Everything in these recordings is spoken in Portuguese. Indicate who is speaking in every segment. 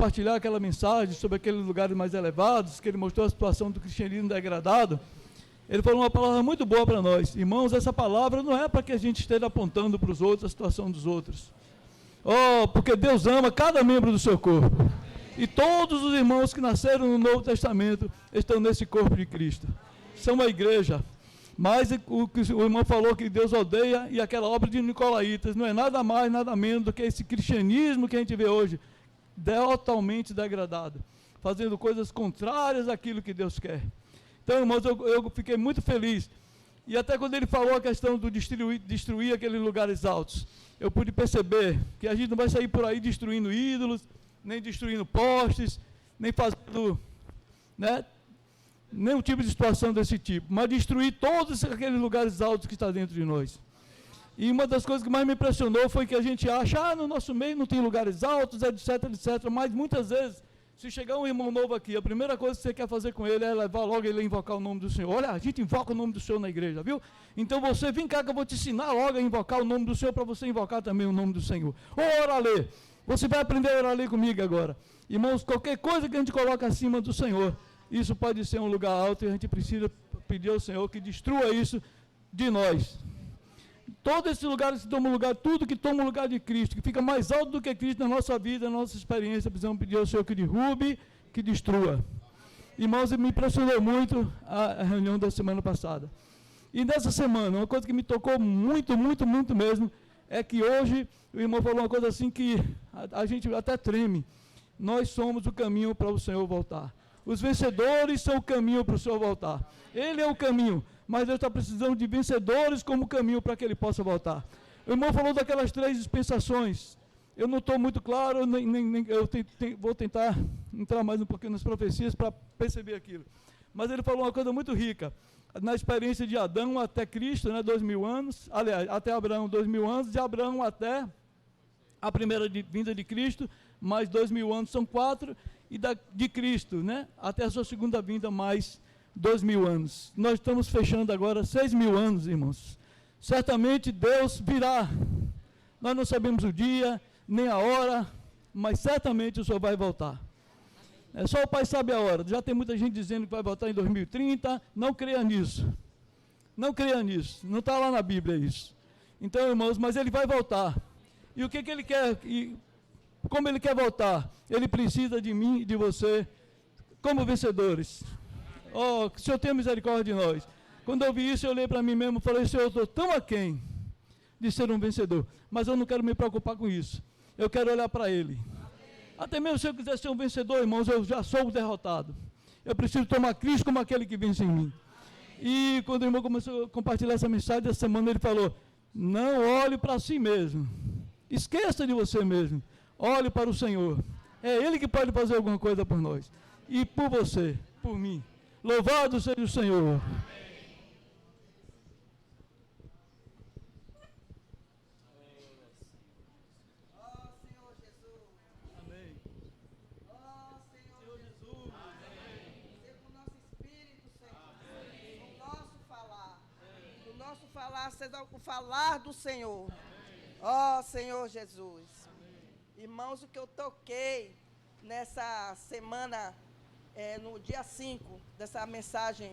Speaker 1: compartilhar aquela mensagem sobre aqueles lugares mais elevados, que ele mostrou a situação do cristianismo degradado, ele falou uma palavra muito boa para nós. Irmãos, essa palavra não é para que a gente esteja apontando para os outros a situação dos outros. Oh, porque Deus ama cada membro do seu corpo. E todos os irmãos que nasceram no Novo Testamento estão nesse corpo de Cristo. São a igreja. Mas o irmão falou que Deus odeia, e aquela obra de Nicolaítas não é nada mais, nada menos do que esse cristianismo que a gente vê hoje, totalmente degradado, fazendo coisas contrárias àquilo que Deus quer. Então, irmãos, eu fiquei muito feliz. E até quando ele falou a questão do destruir aqueles lugares altos, eu pude perceber que a gente não vai sair por aí destruindo ídolos, nem destruindo postes, nem fazendo, né, nenhum tipo de situação desse tipo, mas destruir todos aqueles lugares altos que estão dentro de nós. E uma das coisas que mais me impressionou foi que a gente acha, no nosso meio não tem lugares altos, etc, etc, mas muitas vezes, se chegar um irmão novo aqui, a primeira coisa que você quer fazer com ele é levar logo ele a invocar o nome do Senhor. Olha, a gente invoca o nome do Senhor na igreja, viu? Então você, vem cá que eu vou te ensinar logo a invocar o nome do Senhor, para você invocar também o nome do Senhor. Ô, Oralê, você vai aprender a orar ali comigo agora. Irmãos, qualquer coisa que a gente coloca acima do Senhor, isso pode ser um lugar alto, e a gente precisa pedir ao Senhor que destrua isso de nós. Todos esses lugares que tomam lugar, tudo que toma o lugar de Cristo, que fica mais alto do que Cristo na nossa vida, na nossa experiência, precisamos pedir ao Senhor que derrube, que destrua. Irmãos, me impressionou muito a reunião da semana passada. E nessa semana, uma coisa que me tocou muito, muito, muito mesmo, é que hoje o irmão falou uma coisa assim que a gente até treme. Nós somos o caminho para o Senhor voltar. Os vencedores são o caminho para o Senhor voltar. Ele é o caminho, mas Deus está precisando de vencedores como caminho para que ele possa voltar. O irmão falou daquelas 3 dispensações. Eu não estou muito claro, vou tentar entrar mais um pouquinho nas profecias para perceber aquilo. Mas ele falou uma coisa muito rica. Na experiência de Adão até Cristo, né, 2000 anos, aliás, até Abraão 2000 anos, de Abraão até a primeira vinda de Cristo, mais 2000 anos são 4, e de Cristo, né, até a sua segunda vinda, mais 2000 anos. Nós estamos fechando agora 6.000 anos, irmãos. Certamente Deus virá. Nós não sabemos o dia, nem a hora, mas certamente o Senhor vai voltar. Só o Pai sabe a hora. Já tem muita gente dizendo que vai voltar em 2030. Não creia nisso. Não creia nisso. Não está lá na Bíblia isso. Então, irmãos, mas Ele vai voltar. E o que Ele quer? E como Ele quer voltar? Ele precisa de mim e de você como vencedores. Oh, que o Senhor tenha misericórdia de nós. Quando eu vi isso, eu olhei para mim mesmo e falei, Senhor, eu estou tão aquém de ser um vencedor, mas eu não quero me preocupar com isso. Eu quero olhar para Ele. Até mesmo se eu quiser ser um vencedor, irmãos, eu já sou um derrotado. Eu preciso tomar Cristo como aquele que vence em mim. E quando o irmão começou a compartilhar essa mensagem, essa semana ele falou, não olhe para si mesmo. Esqueça de você mesmo. Olhe para o Senhor. É Ele que pode fazer alguma coisa por nós. E por você, por mim. Louvado seja o Senhor.
Speaker 2: Seja o falar do Senhor. Ó Senhor Jesus. Irmãos, o que eu toquei nessa semana, no dia 5, dessa mensagem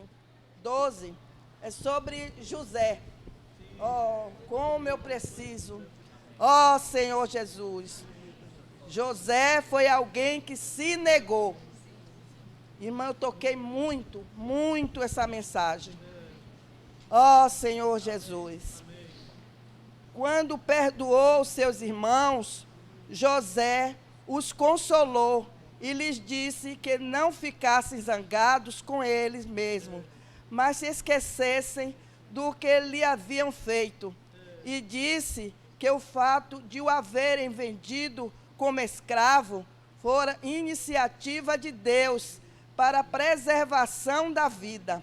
Speaker 2: 12, é sobre José. Ó, como eu preciso. Ó Senhor Jesus. José foi alguém que se negou. Irmão, eu toquei muito, muito essa mensagem. Ó Senhor Jesus, quando perdoou seus irmãos, José os consolou e lhes disse que não ficassem zangados com eles mesmos, mas se esquecessem do que lhe haviam feito. E disse que o fato de o haverem vendido como escravo fora iniciativa de Deus para a preservação da vida.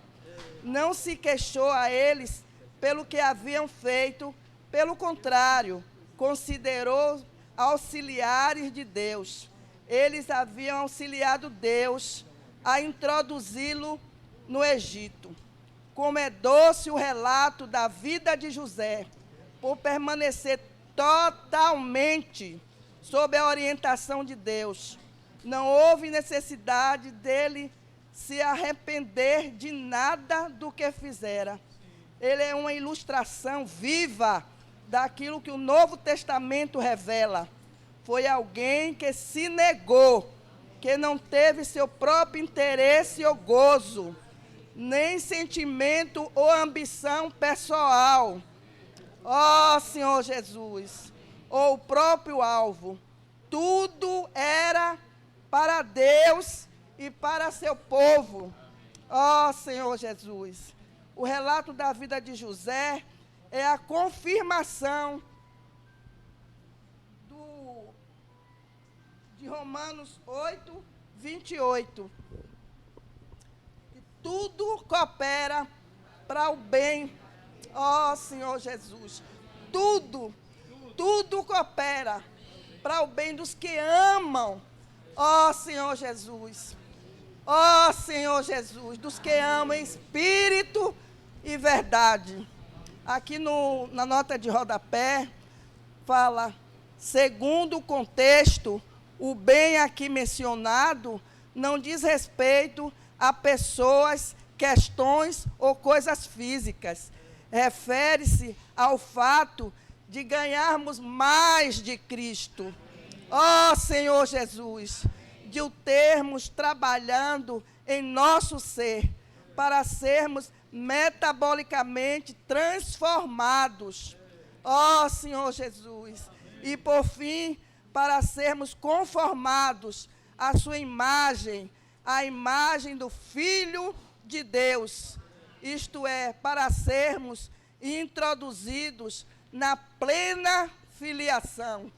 Speaker 2: Não se queixou a eles pelo que haviam feito, pelo contrário, considerou auxiliares de Deus. Eles haviam auxiliado Deus a introduzi-lo no Egito. Como é doce o relato da vida de José, por permanecer totalmente sob a orientação de Deus. Não houve necessidade dele se arrepender de nada do que fizera. Ele é uma ilustração viva daquilo que o Novo Testamento revela. Foi alguém que se negou, que não teve seu próprio interesse ou gozo, nem sentimento ou ambição pessoal. Ó Senhor Jesus, ou o próprio alvo. Tudo era para Deus e para seu povo. Ó Senhor Jesus. O relato da vida de José é a confirmação de Romanos 8, 28. E tudo coopera para o bem. Ó Senhor Jesus. Tudo coopera para o bem dos que amam. Ó Senhor Jesus. Ó Senhor Jesus, dos que amam em espírito e verdade. Aqui na nota de rodapé, fala, segundo o contexto, o bem aqui mencionado não diz respeito a pessoas, questões ou coisas físicas. Refere-se ao fato de ganharmos mais de Cristo. Ó Senhor Jesus, de o termos trabalhando em nosso ser, para sermos metabolicamente transformados. Ó Senhor Jesus, e por fim, para sermos conformados à sua imagem, à imagem do Filho de Deus. Isto é, para sermos introduzidos na plena filiação.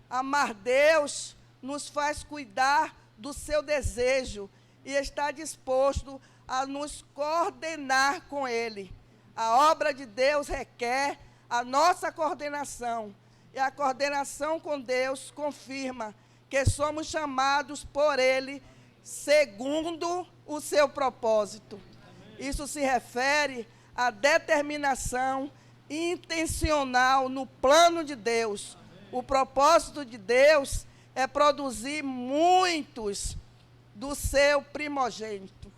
Speaker 2: Amar Deus nos faz cuidar do seu desejo e estar disposto a nos coordenar com Ele. A obra de Deus requer a nossa coordenação, e a coordenação com Deus confirma que somos chamados por Ele segundo o seu propósito. Isso se refere à determinação intencional no plano de Deus. O propósito de Deus é produzir muitos do seu primogênito.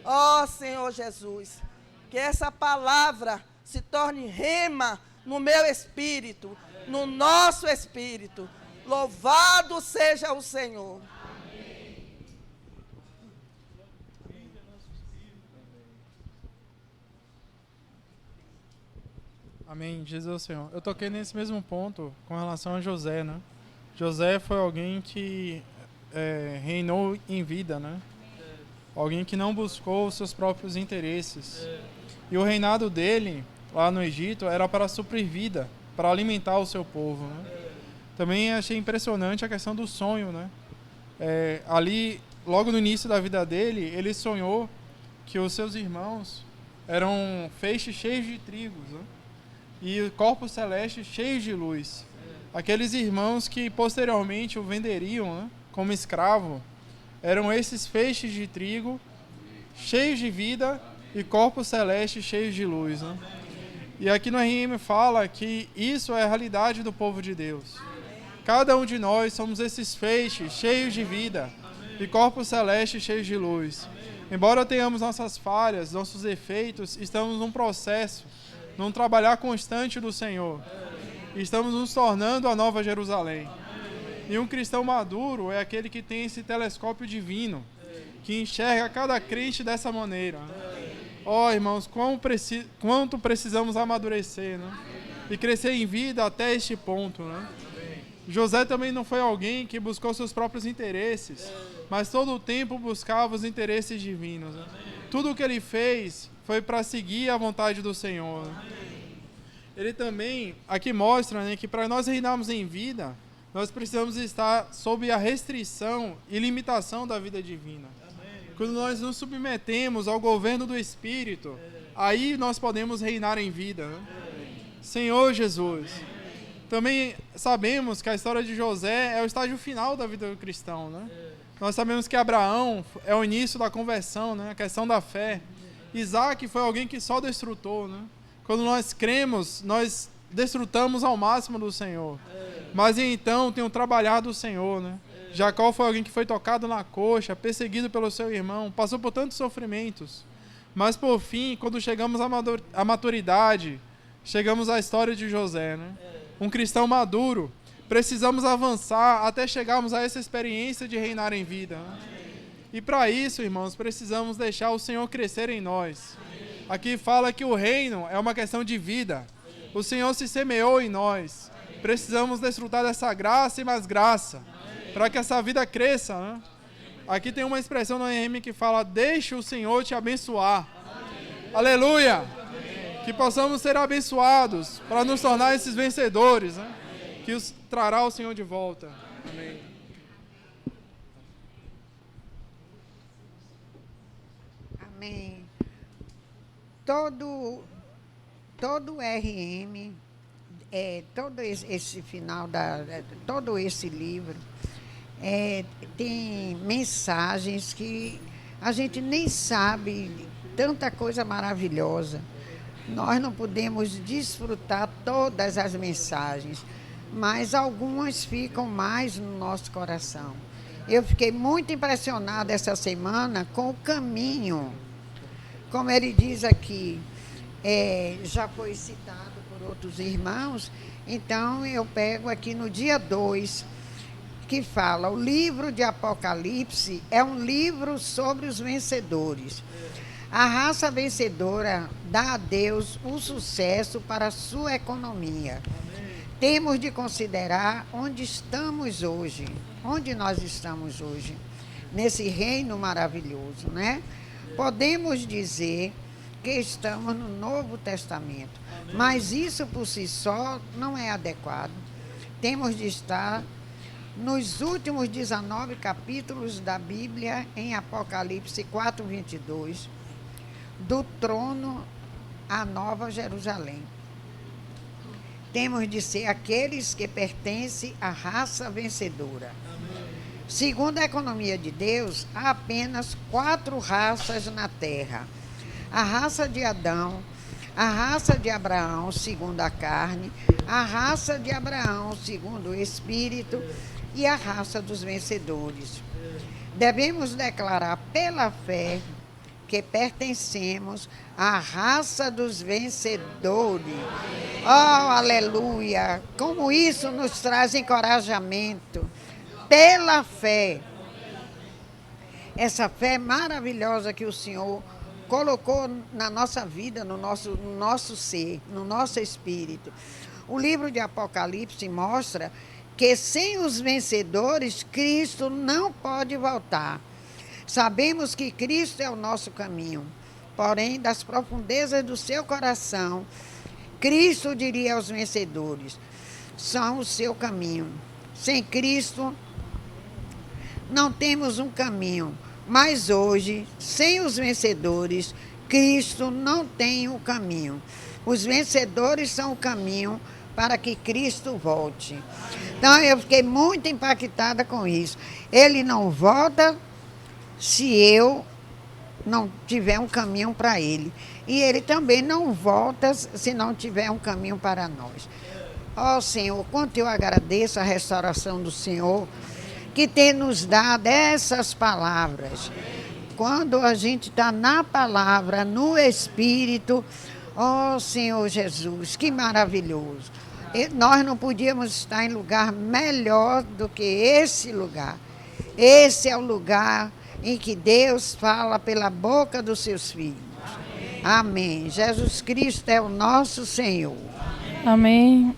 Speaker 2: Ó Senhor Jesus, que essa palavra se torne rema no meu espírito, no nosso espírito. Louvado seja o Senhor.
Speaker 3: Amém, Jesus Senhor. Eu toquei nesse mesmo ponto com relação a José, né? José foi alguém que reinou em vida, né? Alguém que não buscou os seus próprios interesses. E o reinado dele, lá no Egito, era para suprir vida, para alimentar o seu povo, né? Também achei impressionante a questão do sonho, né? Ali, logo no início da vida dele, ele sonhou que os seus irmãos eram feixes cheios de trigo, né? E corpos celestes cheios de luz. Aqueles irmãos que posteriormente o venderiam, né, como escravo, eram esses feixes de trigo cheios de vida e corpos celestes cheios de luz, né? E aqui no RM fala que isso é a realidade do povo de Deus. Cada um de nós somos esses feixes cheios de vida e corpos celestes cheios de luz. Embora tenhamos nossas falhas, nossos defeitos, estamos num processo, num trabalhar constante do Senhor. Estamos nos tornando a Nova Jerusalém. E um cristão maduro é aquele que tem esse telescópio divino, que enxerga cada crente dessa maneira. Ó, irmãos, quanto precisamos amadurecer, né? E crescer em vida até este ponto, né? José também não foi alguém que buscou seus próprios interesses, mas todo o tempo buscava os interesses divinos, né? Tudo o que ele fez foi para seguir a vontade do Senhor, né? Ele também, aqui mostra, né, que para nós reinarmos em vida, nós precisamos estar sob a restrição e limitação da vida divina. Quando nós nos submetemos ao governo do Espírito, aí nós podemos reinar em vida, né? Senhor Jesus. Também sabemos que a história de José é o estágio final da vida do cristão, né? Nós sabemos que Abraão é o início da conversão, né? A questão da fé. Isaac foi alguém que só desfrutou, né? Quando nós cremos, nós desfrutamos ao máximo do Senhor. Mas então tem o trabalhar do Senhor, né? Jacó foi alguém que foi tocado na coxa, perseguido pelo seu irmão, passou por tantos sofrimentos. Mas, por fim, quando chegamos à maturidade, chegamos à história de José, né? Um cristão maduro. Precisamos avançar até chegarmos a essa experiência de reinar em vida, né? E para isso, irmãos, precisamos deixar o Senhor crescer em nós. Aqui fala que o reino é uma questão de vida. O Senhor se semeou em nós. Precisamos desfrutar dessa graça e mais graça, para que essa vida cresça, né? Aqui tem uma expressão no EM que fala: deixe o Senhor te abençoar. Amém. Aleluia! Amém. Que possamos ser abençoados para nos tornar esses vencedores, né? Que os trará o Senhor de volta. Amém.
Speaker 4: Amém. Todo RM, todo esse final, todo esse livro, tem mensagens que a gente nem sabe, tanta coisa maravilhosa. Nós não podemos desfrutar todas as mensagens, mas algumas ficam mais no nosso coração. Eu fiquei muito impressionada essa semana com o caminho. Como ele diz aqui, já foi citado por outros irmãos, então eu pego aqui no dia 2, que fala: o livro de Apocalipse é um livro sobre os vencedores. A raça vencedora dá a Deus o sucesso para a sua economia. Temos de considerar onde estamos hoje, onde nós estamos hoje, nesse reino maravilhoso, né? Podemos dizer que estamos no Novo Testamento, mas isso por si só não é adequado. Temos de estar nos últimos 19 capítulos da Bíblia, em Apocalipse 4:22, do trono à Nova Jerusalém. Temos de ser aqueles que pertencem à raça vencedora. Segundo a economia de Deus, há apenas 4 raças na terra: a raça de Adão, a raça de Abraão, segundo a carne, a raça de Abraão, segundo o Espírito, e a raça dos vencedores. Devemos declarar pela fé que pertencemos à raça dos vencedores. Oh, aleluia! Como isso nos traz encorajamento. Pela fé. Essa fé maravilhosa que o Senhor colocou na nossa vida, no nosso ser, no nosso espírito. O livro de Apocalipse mostra que sem os vencedores, Cristo não pode voltar. Sabemos que Cristo é o nosso caminho, porém, das profundezas do seu coração, Cristo diria aos vencedores: são o seu caminho. Sem Cristo, não temos um caminho, mas hoje, sem os vencedores, Cristo não tem o caminho. Os vencedores são o caminho para que Cristo volte. Então, eu fiquei muito impactada com isso. Ele não volta se eu não tiver um caminho para ele. E ele também não volta se não tiver um caminho para nós. Ó Senhor, quanto eu agradeço a restauração do Senhor, que tem nos dado essas palavras. Quando a gente está na palavra, no Espírito, ó Senhor Jesus, que maravilhoso. Nós não podíamos estar em lugar melhor do que esse lugar. Esse é o lugar em que Deus fala pela boca dos seus filhos. Amém. Jesus Cristo é o nosso Senhor.
Speaker 5: Amém.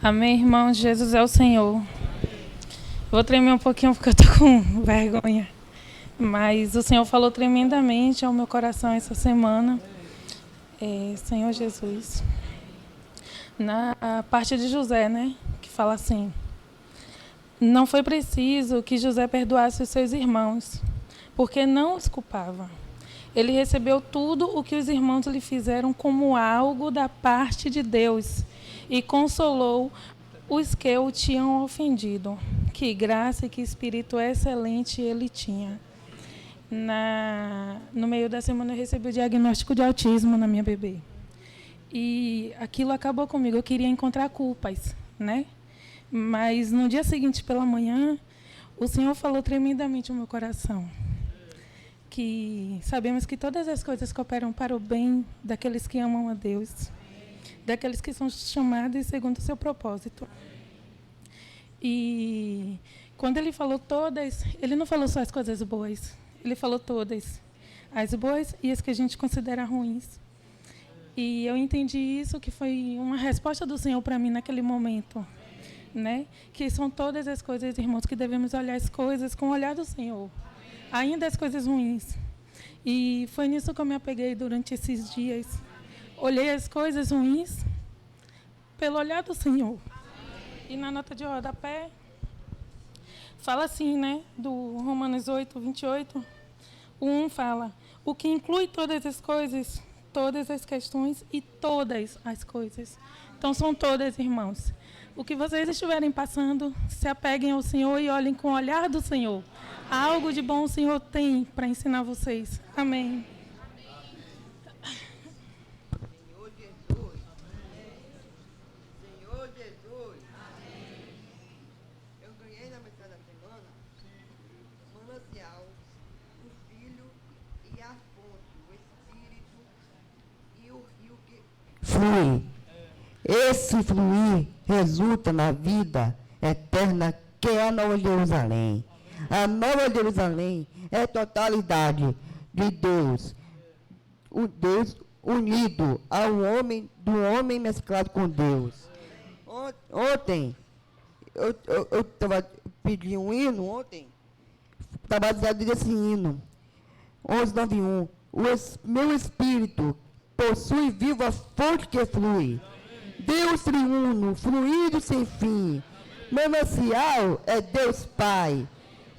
Speaker 5: Amém, irmãos. Jesus é o Senhor. Vou tremer um pouquinho porque eu estou com vergonha. Mas o Senhor falou tremendamente ao meu coração essa semana. Senhor Jesus. Na parte de José, né? Que fala assim: não foi preciso que José perdoasse os seus irmãos, porque não os culpava. Ele recebeu tudo o que os irmãos lhe fizeram como algo da parte de Deus e consolou os que o tinham ofendido. Que graça e que espírito excelente ele tinha. No meio da semana eu recebi o diagnóstico de autismo na minha bebê. E aquilo acabou comigo. Eu queria encontrar culpas, né? Mas no dia seguinte, pela manhã, o Senhor falou tremendamente ao meu coração. Que sabemos que todas as coisas cooperam para o bem daqueles que amam a Deus, daqueles que são chamados segundo o seu propósito. E quando ele falou todas, ele não falou só as coisas boas, ele falou todas, as boas e as que a gente considera ruins. E eu entendi isso, que foi uma resposta do Senhor para mim naquele momento, né? Que são todas as coisas, irmãos, que devemos olhar as coisas com o olhar do Senhor, ainda as coisas ruins. E foi nisso que eu me apeguei durante esses dias. Olhei as coisas ruins pelo olhar do Senhor. E na nota de rodapé, fala assim, né? Do Romanos 8, 28, o 1 fala: o que inclui todas as coisas, todas as questões e todas as coisas. Então, são todas, irmãos. O que vocês estiverem passando, se apeguem ao Senhor e olhem com o olhar do Senhor. Algo de bom o Senhor tem para ensinar vocês. Amém.
Speaker 6: Senhor Jesus. Senhor Jesus. Eu ganhei na metade da semana o manancial, o Filho e a fonte, o Espírito e o rio que flui. Esse fluir resulta na vida eterna que é a Nova Jerusalém. A Nova Jerusalém é a totalidade de Deus, o Deus unido ao homem, do homem mesclado com Deus. Ontem, eu pedi um hino, está baseado nesse hino, 1191. Meu espírito possui viva fonte que flui. Deus triuno, fluido sem fim. Manancial é Deus Pai.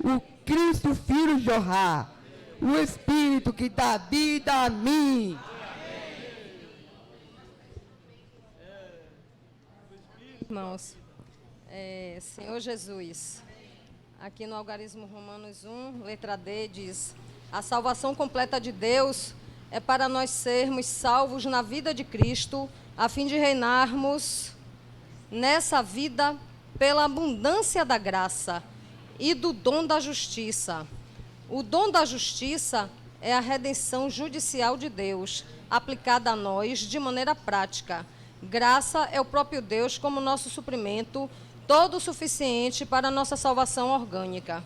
Speaker 6: O Cristo Filho jorrar. O Espírito que dá vida a mim.
Speaker 7: Irmãos, Senhor Jesus, aqui no Algarismo Romanos 1, letra D, diz: a salvação completa de Deus é para nós sermos salvos na vida de Cristo, a fim de reinarmos nessa vida pela abundância da graça e do dom da justiça. O dom da justiça é a redenção judicial de Deus, aplicada a nós de maneira prática. Graça é o próprio Deus como nosso suprimento, todo o suficiente para a nossa salvação orgânica.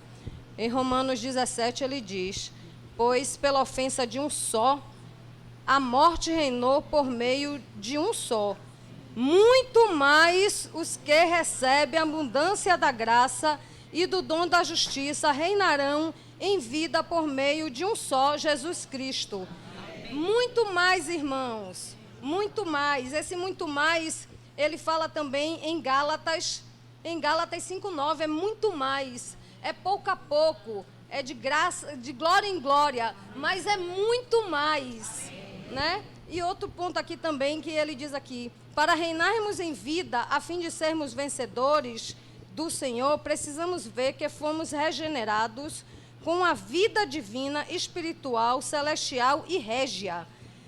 Speaker 7: Em Romanos 17 ele diz: pois pela ofensa de um só, a morte reinou por meio de um só. Muito mais os que recebem a abundância da graça e do dom da justiça reinarão em vida por meio de um só, Jesus Cristo. Muito mais, irmãos, muito mais. Esse muito mais, ele fala também em Gálatas 5:9, é muito mais. É pouco a pouco, é de graça, de glória em glória, mas é muito mais, né? E outro ponto aqui também que ele diz aqui: para reinarmos em vida, a fim de sermos vencedores do Senhor, precisamos ver que fomos regenerados com a vida divina, espiritual, celestial e régia.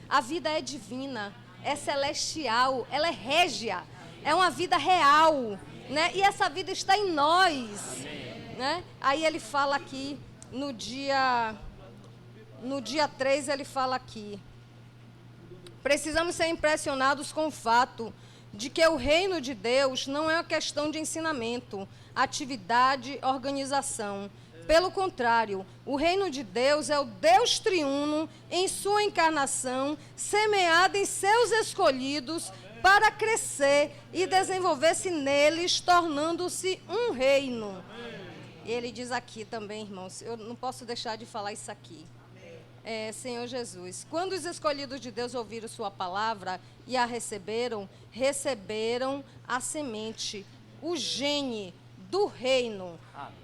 Speaker 7: A vida é divina, é celestial, ela é régia, é uma vida real, né? E essa vida está em nós, né? Aí ele fala aqui, no dia 3, ele fala aqui: precisamos ser impressionados com o fato de que o reino de Deus não é uma questão de ensinamento, atividade, organização. Pelo contrário, o reino de Deus é o Deus triuno em sua encarnação, semeado em seus escolhidos para crescer e desenvolver-se neles, tornando-se um reino. Ele diz aqui também, irmãos, eu não posso deixar de falar isso aqui. Senhor Jesus, quando os escolhidos de Deus ouviram sua palavra e a receberam a semente, o gene do reino.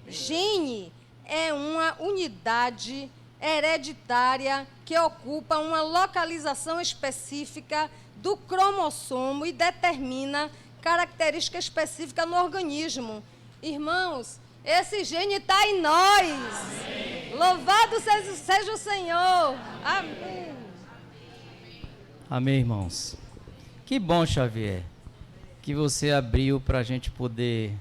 Speaker 7: Gene é uma unidade hereditária que ocupa uma localização específica do cromossomo e determina característica específica no organismo. Irmãos, esse gene está em nós. Amém. Louvado seja o Senhor. Amém.
Speaker 8: Amém, irmãos. Que bom, Xavier, que você abriu para a gente poder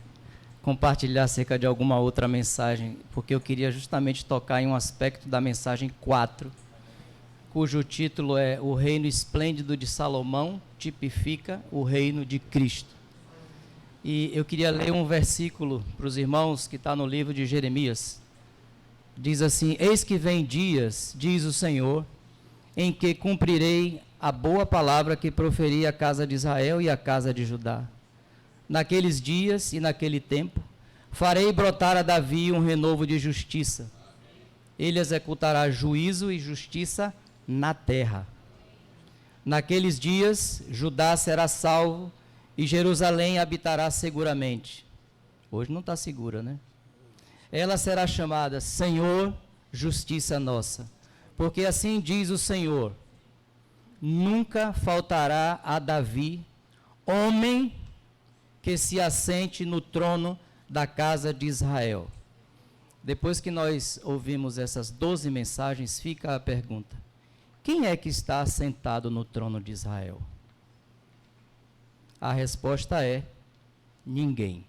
Speaker 8: compartilhar acerca de alguma outra mensagem, porque eu queria justamente tocar em um aspecto da mensagem 4, cujo título é O Reino Esplêndido de Salomão tipifica o reino de Cristo. E eu queria ler um versículo para os irmãos que está no livro de Jeremias. Diz assim: Eis que vem dias, diz o Senhor, em que cumprirei a boa palavra que proferi à casa de Israel e à casa de Judá. Naqueles dias e naquele tempo, farei brotar a Davi um renovo de justiça. Ele executará juízo e justiça na terra. Naqueles dias, Judá será salvo e Jerusalém habitará seguramente. Hoje não está segura, né? Ela será chamada Senhor, Justiça Nossa. Porque assim diz o Senhor: nunca faltará a Davi homem que se assente no trono da casa de Israel. Depois que nós ouvimos essas 12 mensagens, fica a pergunta: quem é que está assentado no trono de Israel? A resposta é: ninguém.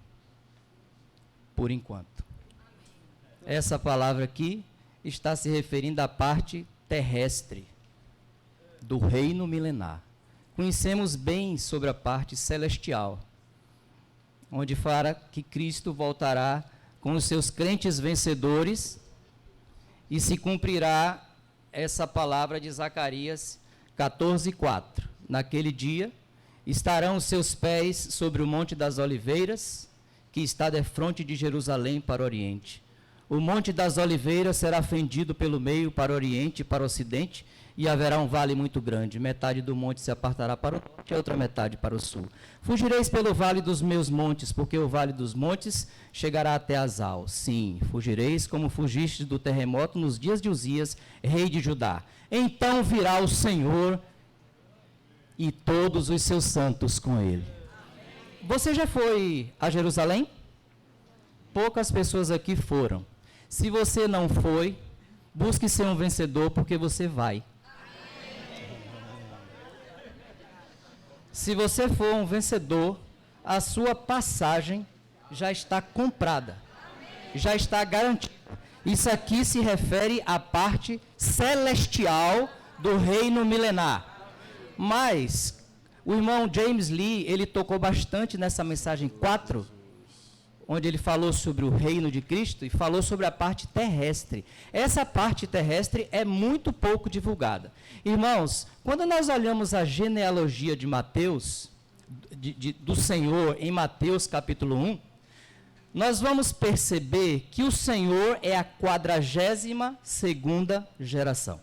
Speaker 8: Por enquanto. Essa palavra aqui está se referindo à parte terrestre do reino milenar. Conhecemos bem sobre a parte celestial, onde fala que Cristo voltará com os seus crentes vencedores e se cumprirá essa palavra de Zacarias 14:4. Naquele dia estarão os seus pés sobre o Monte das Oliveiras, que está defronte de Jerusalém para o oriente. O Monte das Oliveiras será fendido pelo meio para o oriente e para o ocidente, e haverá um vale muito grande. Metade do monte se apartará para o norte e a outra metade para o sul. Fugireis pelo vale dos meus montes, porque o vale dos montes chegará até Azal. Sim, fugireis como fugistes do terremoto nos dias de Uzias, rei de Judá. Então virá o Senhor e todos os seus santos com ele. Você já foi a Jerusalém? Poucas pessoas aqui foram. Se você não foi, busque ser um vencedor, porque você vai. Se você for um vencedor, a sua passagem já está comprada, já está garantida. Isso aqui se refere à parte celestial do reino milenar. Mas o irmão James Lee, ele tocou bastante nessa mensagem 4, onde ele falou sobre o reino de Cristo e falou sobre a parte terrestre. Essa parte terrestre é muito pouco divulgada. Irmãos, quando nós olhamos a genealogia de Mateus, do Senhor, em Mateus capítulo 1, nós vamos perceber que o Senhor é a 42ª geração.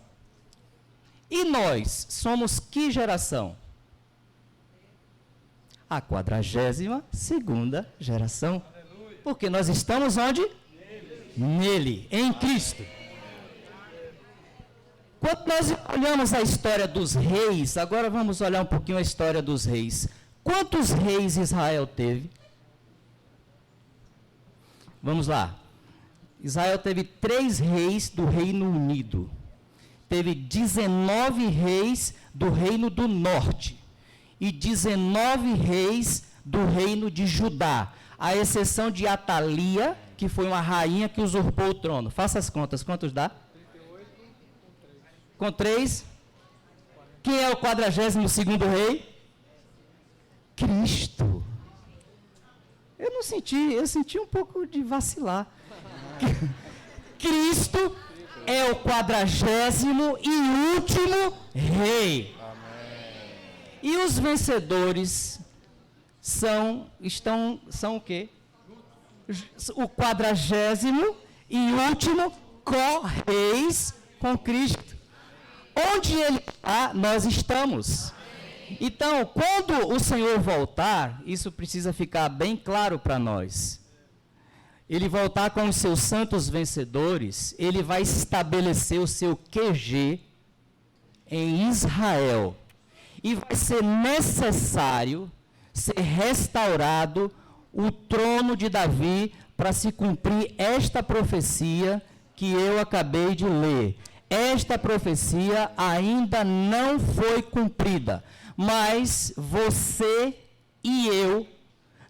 Speaker 8: E nós somos que geração? A 42ª geração. Porque nós estamos onde? Nele, em Cristo. Quando nós olhamos a história dos reis, agora vamos olhar um pouquinho a história dos reis. Quantos reis Israel teve? Vamos lá. Israel teve 3 reis do Reino Unido. Teve 19 reis do Reino do Norte. E 19 reis do Reino de Judá. À exceção de Atalia, que foi uma rainha que usurpou o trono. Faça as contas, quantos dá? 38 com 3. Quem é o 42º rei? Cristo. Eu senti um pouco de vacilar. Cristo é o 40º e último rei. Amém. E os vencedores são o quê? O 40º e último co-reis com Cristo. Onde ele está, nós estamos. Então, quando o Senhor voltar, isso precisa ficar bem claro para nós. Ele voltar com os seus santos vencedores, ele vai estabelecer o seu QG em Israel. E vai ser necessário ser restaurado o trono de Davi para se cumprir esta profecia que eu acabei de ler. Esta profecia ainda não foi cumprida, mas você e eu,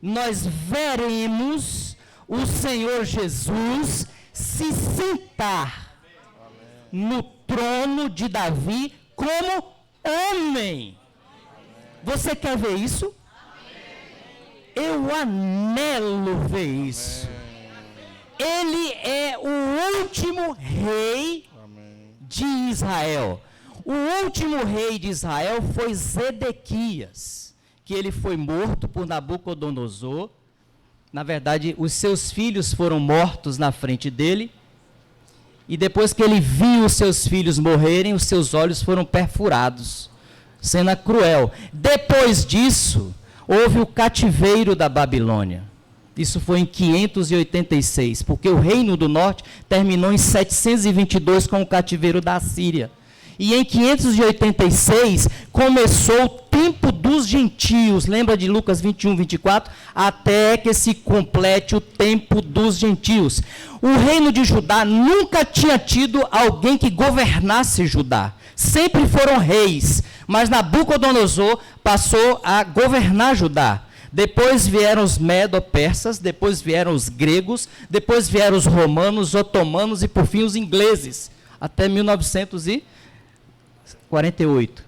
Speaker 8: nós veremos o Senhor Jesus se sentar no trono de Davi como homem. Você quer ver isso? Eu anelo ver isso. Ele é o último rei de Israel. O último rei de Israel foi Zedequias, que ele foi morto por Nabucodonosor. Na verdade, os seus filhos foram mortos na frente dele. E depois que ele viu os seus filhos morrerem, os seus olhos foram perfurados. Cena cruel. Depois disso, houve o cativeiro da Babilônia. Isso foi em 586, porque o reino do norte terminou em 722 com o cativeiro da Assíria. E em 586 começou o tempo dos gentios, lembra de Lucas 21, 24? Até que se complete o tempo dos gentios. O reino de Judá nunca tinha tido alguém que governasse Judá. Sempre foram reis, mas Nabucodonosor passou a governar Judá. Depois vieram os medo-persas, depois vieram os gregos, depois vieram os romanos, otomanos e por fim os ingleses, até 1948.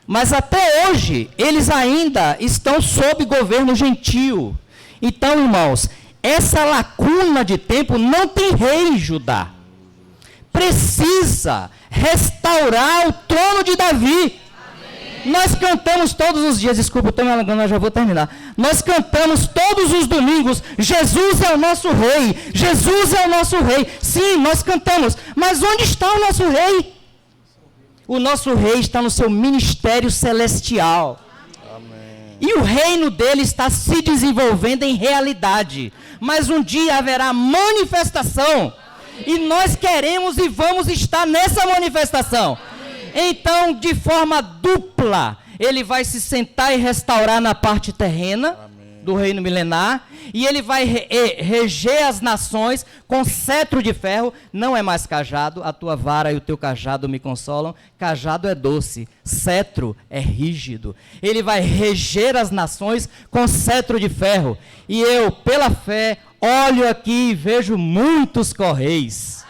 Speaker 8: Mas até hoje, eles ainda estão sob governo gentio. Então, irmãos, essa lacuna de tempo não tem rei em Judá. Precisa restaurar o trono de Davi. Nós cantamos todos os dias, desculpa, eu estou me alongando, eu já vou terminar. Nós cantamos todos os domingos, Jesus é o nosso rei, Jesus é o nosso rei. Sim, nós cantamos, mas onde está o nosso rei? O nosso rei está no seu ministério celestial. Amém. E o reino dele está se desenvolvendo em realidade. Mas um dia haverá manifestação. E nós queremos e vamos estar nessa manifestação. Então, de forma dupla, ele vai se sentar e restaurar na parte terrena do reino milenar, e ele vai reger as nações com cetro de ferro. Não é mais cajado, a tua vara e o teu cajado me consolam. Cajado é doce, cetro é rígido. Ele vai reger as nações com cetro de ferro. E eu, pela fé, olho aqui e vejo muitos correis.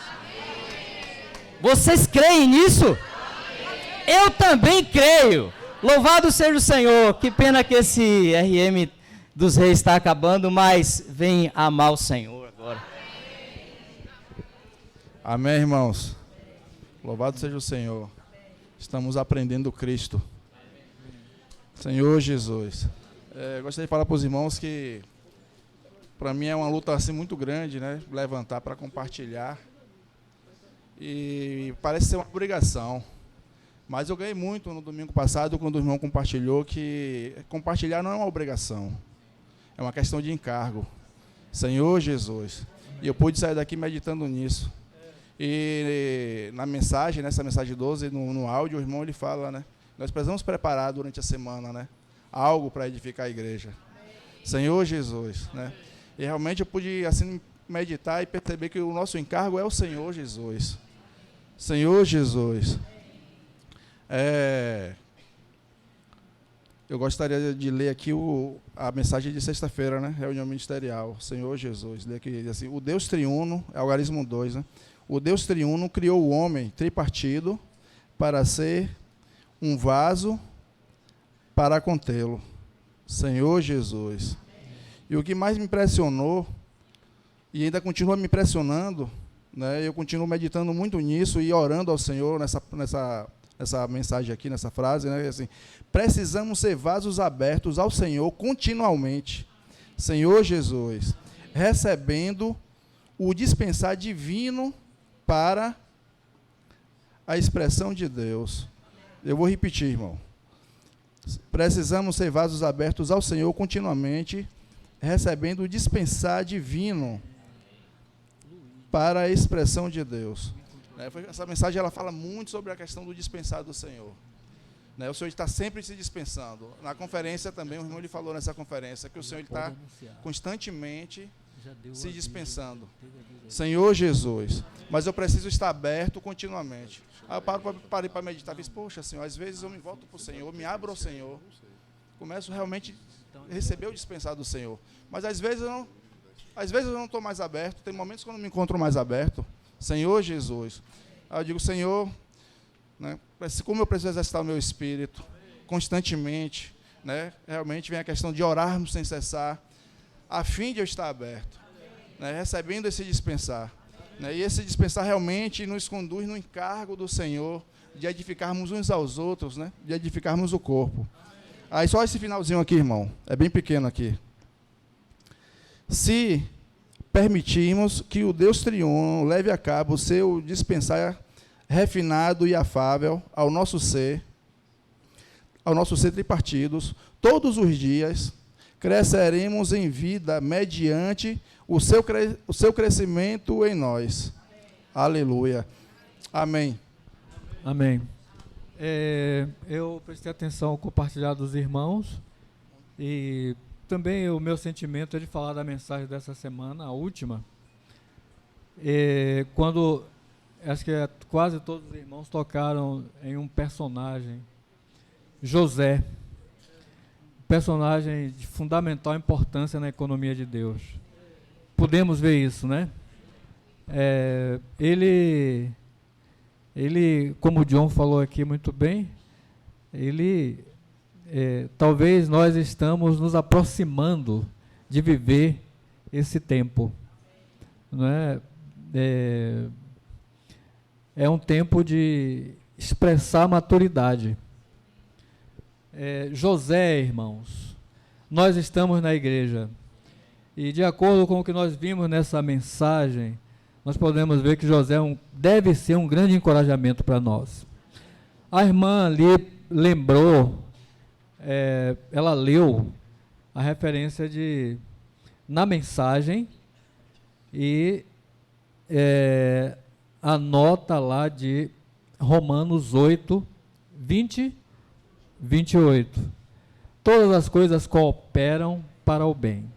Speaker 8: Vocês creem nisso? Eu também creio. Louvado seja o Senhor. Que pena que esse RM dos reis está acabando, mas vem amar o Senhor agora.
Speaker 9: Amém, irmãos. Louvado seja o Senhor. Estamos aprendendo Cristo. Senhor Jesus. Gostaria de falar para os irmãos que para mim é uma luta assim muito grande, né? Levantar para compartilhar. E parece ser uma obrigação. Mas eu ganhei muito no domingo passado, quando o irmão compartilhou que compartilhar não é uma obrigação. É uma questão de encargo. Senhor Jesus. E eu pude sair daqui meditando nisso. E na mensagem, nessa mensagem 12, no áudio, o irmão ele fala, né? Nós precisamos preparar durante a semana, né? Algo para edificar a igreja. Senhor Jesus, né? E realmente eu pude assim meditar e perceber que o nosso encargo é o Senhor Jesus. Senhor Jesus. Eu gostaria de ler aqui a mensagem de sexta-feira, né? Reunião ministerial. Senhor Jesus. Lê aqui assim: o Deus triuno, é algarismo 2, né? O Deus triuno criou o homem tripartido para ser um vaso para contê-lo. Senhor Jesus. E o que mais me impressionou, e ainda continua me impressionando, né? Eu continuo meditando muito nisso e orando ao Senhor nessa mensagem aqui, nessa frase, né? Assim, precisamos ser vasos abertos ao Senhor continuamente. Senhor Jesus, recebendo o dispensar divino para a expressão de Deus. Eu vou repetir, irmão. Precisamos ser vasos abertos ao Senhor continuamente, recebendo o dispensar divino para a expressão de Deus. Essa mensagem ela fala muito sobre a questão do dispensar do Senhor. O Senhor está sempre se dispensando. Na conferência também, o irmão ele falou nessa conferência que o Senhor está constantemente se dispensando. Senhor Jesus, mas eu preciso estar aberto continuamente. Aí eu parei para meditar e disse, poxa, Senhor, às vezes eu me volto para o Senhor, me abro ao Senhor, começo realmente a receber o dispensar do Senhor. Mas às vezes eu Às vezes eu não estou mais aberto, tem momentos que eu não me encontro mais aberto. Senhor Jesus. Aí eu digo, Senhor, né, como eu preciso exercitar o meu espírito constantemente, né, realmente vem a questão de orarmos sem cessar, a fim de eu estar aberto, né, recebendo esse dispensar. Né, e esse dispensar realmente nos conduz no encargo do Senhor, de edificarmos uns aos outros, né, de edificarmos o corpo. Aí só esse finalzinho aqui, irmão, é bem pequeno aqui. Se permitirmos que o Deus triuno leve a cabo o seu dispensar refinado e afável ao nosso ser tripartidos, todos os dias cresceremos em vida mediante o seu crescimento em nós. Aleluia. Amém.
Speaker 10: Amém. Eu prestei atenção ao compartilhar dos irmãos e também o meu sentimento é de falar da mensagem dessa semana, a última, quando acho que quase todos os irmãos tocaram em um personagem, José, personagem de fundamental importância na economia de Deus. Podemos ver isso, né? Ele, como o John falou aqui muito bem, talvez nós estamos nos aproximando de viver esse tempo, não é? É um tempo de expressar maturidade. José, irmãos, nós estamos na igreja e de acordo com o que nós vimos nessa mensagem, nós podemos ver que José deve ser um grande encorajamento para nós. A irmã ali lembrou, ela leu a referência na mensagem e a nota lá de Romanos 8, 20, 28. Todas as coisas cooperam para o bem.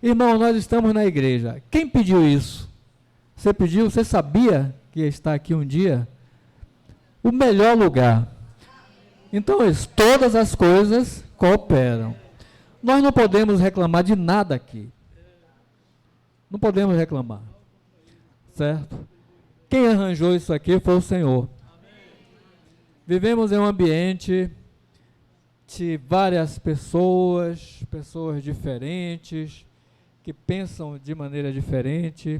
Speaker 10: Irmão, nós estamos na igreja. Quem pediu isso? Você pediu? Você sabia que ia estar aqui um dia? O melhor lugar. Então, todas as coisas cooperam. Nós não podemos reclamar de nada aqui. Não podemos reclamar. Certo? Quem arranjou isso aqui foi o Senhor. Vivemos em um ambiente de várias pessoas diferentes, que pensam de maneira diferente,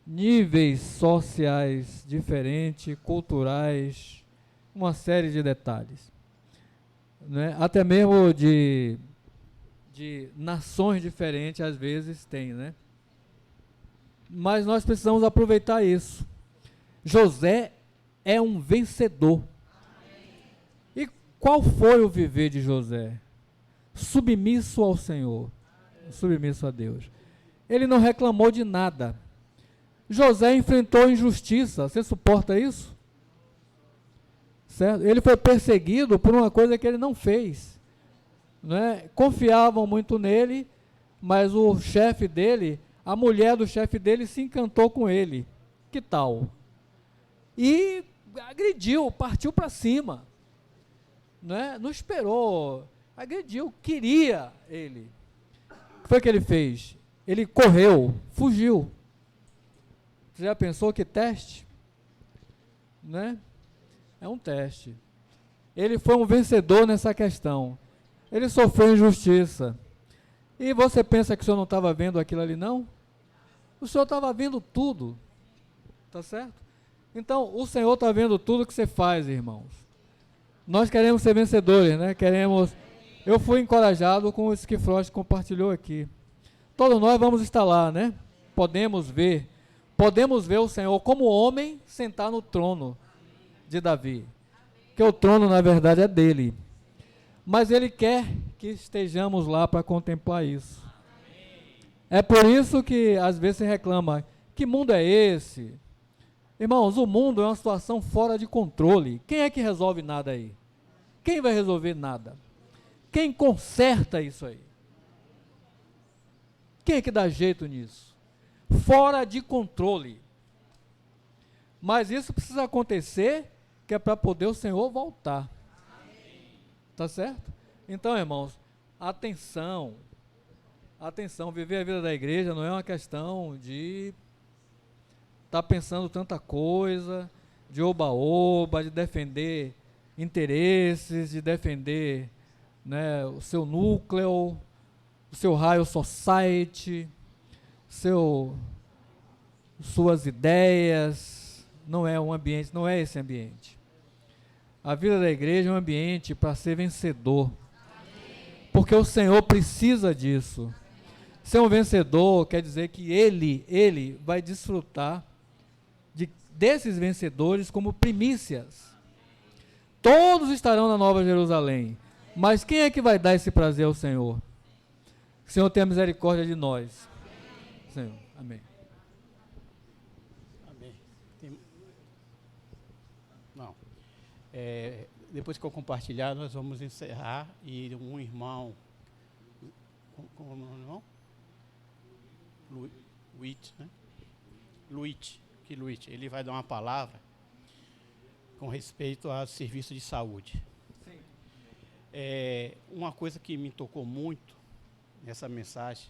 Speaker 10: níveis sociais diferentes, culturais, uma série de detalhes. Né? Até mesmo de nações diferentes, às vezes tem, né? Mas nós precisamos aproveitar isso. José é um vencedor. E qual foi o viver de José? Submisso ao Senhor, submisso a Deus. Ele não reclamou de nada. José enfrentou injustiça. Você suporta isso? Certo? Ele foi perseguido por uma coisa que ele não fez. Não é? Confiavam muito nele, mas o chefe dele, a mulher do chefe dele se encantou com ele. Que tal? E agrediu, partiu para cima. Não é? Não esperou, agrediu, queria ele. O que foi que ele fez? Ele correu, fugiu. Você já pensou que teste? Né? É um teste. Ele foi um vencedor nessa questão. Ele sofreu injustiça. E você pensa que o senhor não estava vendo aquilo ali, não? O senhor estava vendo tudo. Tá certo? Então, o Senhor está vendo tudo que você faz, irmãos. Nós queremos ser vencedores, né? Eu fui encorajado com isso que Frost compartilhou aqui. Todos nós vamos estar lá, né? Podemos ver o Senhor como homem sentar no trono de Davi. Porque o trono, na verdade, é dele. Mas ele quer que estejamos lá para contemplar isso. É por isso que, às vezes, se reclama, que mundo é esse? Irmãos, o mundo é uma situação fora de controle. Quem é que resolve nada aí? Quem vai resolver nada? Quem conserta isso aí? Quem é que dá jeito nisso? Fora de controle. Mas isso precisa acontecer, que é para poder o Senhor voltar. Tá certo? Então, irmãos, atenção. Atenção, viver a vida da igreja não é uma questão de estar pensando tanta coisa, de oba-oba, de defender interesses, de defender, né, o seu núcleo, o seu raio society, suas ideias. Não é um ambiente, não é esse ambiente. A vida da igreja é um ambiente para ser vencedor. Porque o Senhor precisa disso. Ser um vencedor quer dizer que ele vai desfrutar desses vencedores como primícias. Todos estarão na Nova Jerusalém. Mas quem é que vai dar esse prazer ao Senhor? Que o Senhor tenha misericórdia de nós. Senhor, amém.
Speaker 11: Amém. Não. Depois que eu compartilhar, nós vamos encerrar e um irmão, como é o nome do irmão? Luiz, né? Luiz, ele vai dar uma palavra com respeito ao serviço de saúde. Sim. Uma coisa que me tocou muito nessa mensagem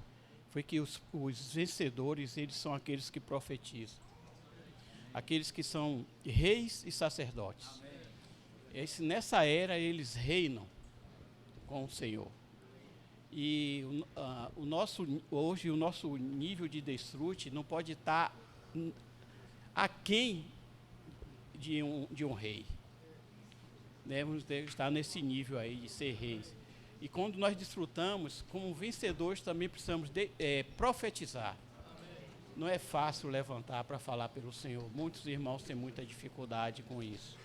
Speaker 11: foi que os vencedores, eles são aqueles que profetizam. Aqueles que são reis e sacerdotes. Nessa era, eles reinam com o Senhor. E hoje o nosso nível de desfrute não pode estar aquém de um rei. Devemos estar nesse nível aí de ser reis. E quando nós desfrutamos, como vencedores, também precisamos profetizar. Não é fácil levantar para falar pelo Senhor. Muitos irmãos têm muita dificuldade com isso.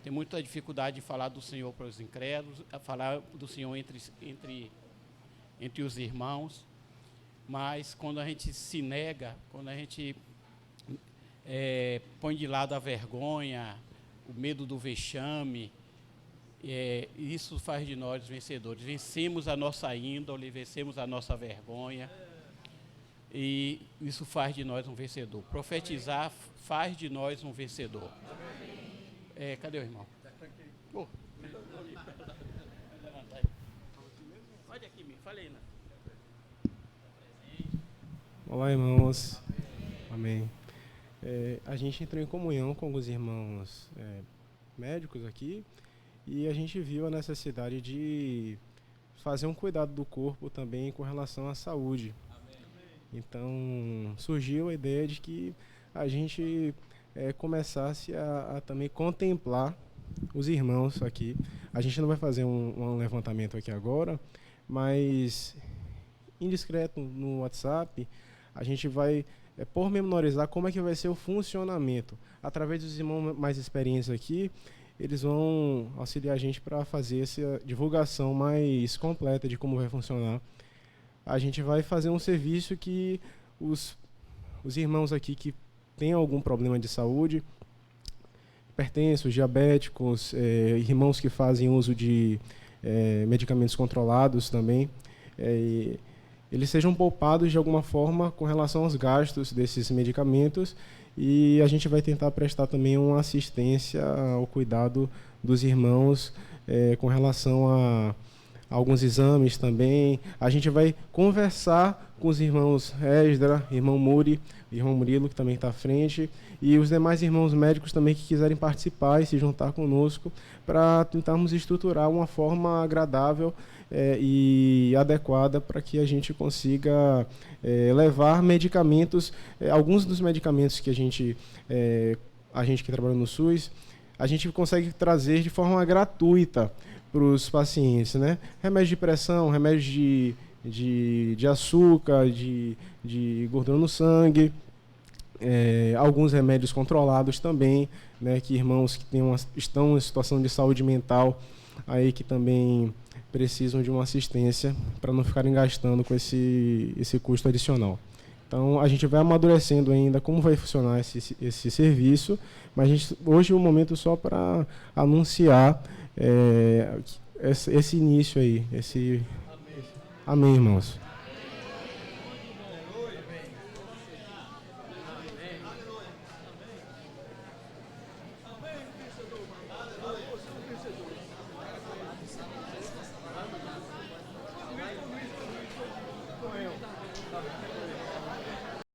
Speaker 11: Tem muita dificuldade de falar do Senhor para os incrédulos, a falar do Senhor entre os irmãos. Mas quando a gente se nega, quando a gente põe de lado a vergonha, o medo do vexame, isso faz de nós vencedores. Vencemos a nossa índole, vencemos a nossa vergonha, e isso faz de nós um vencedor. Profetizar faz de nós um vencedor. Cadê o irmão? Olha aqui, me falei, né?
Speaker 12: Olá, irmãos. Amém. A gente entrou em comunhão com alguns irmãos médicos aqui, e a gente viu a necessidade de fazer um cuidado do corpo também com relação à saúde. Então, surgiu a ideia de que a gente começasse a também contemplar os irmãos aqui. A gente não vai fazer um levantamento aqui agora, mas indiscreto no WhatsApp, a gente vai pormenorizar como é que vai ser o funcionamento. Através dos irmãos mais experientes aqui, eles vão auxiliar a gente para fazer essa divulgação mais completa de como vai funcionar. A gente vai fazer um serviço que os irmãos aqui que têm algum problema de saúde, hipertensos, diabéticos, irmãos que fazem uso de medicamentos controlados também, eles sejam poupados de alguma forma com relação aos gastos desses medicamentos, e a gente vai tentar prestar também uma assistência ao cuidado dos irmãos com relação a alguns exames também. A gente vai conversar com os irmãos Esdra, irmão Murilo, que também está à frente, e os demais irmãos médicos também que quiserem participar e se juntar conosco para tentarmos estruturar uma forma agradável e adequada para que a gente consiga levar medicamentos, alguns dos medicamentos que a gente que trabalha no SUS, a gente consegue trazer de forma gratuita para os pacientes, né? Remédios de pressão, remédios de açúcar, de gordura no sangue, alguns remédios controlados também, né? Que irmãos que estão em situação de saúde mental aí que também precisam de uma assistência para não ficarem gastando com esse custo adicional. Então, a gente vai amadurecendo ainda como vai funcionar esse serviço, mas hoje é um momento só para anunciar esse início aí. Amém, irmãos.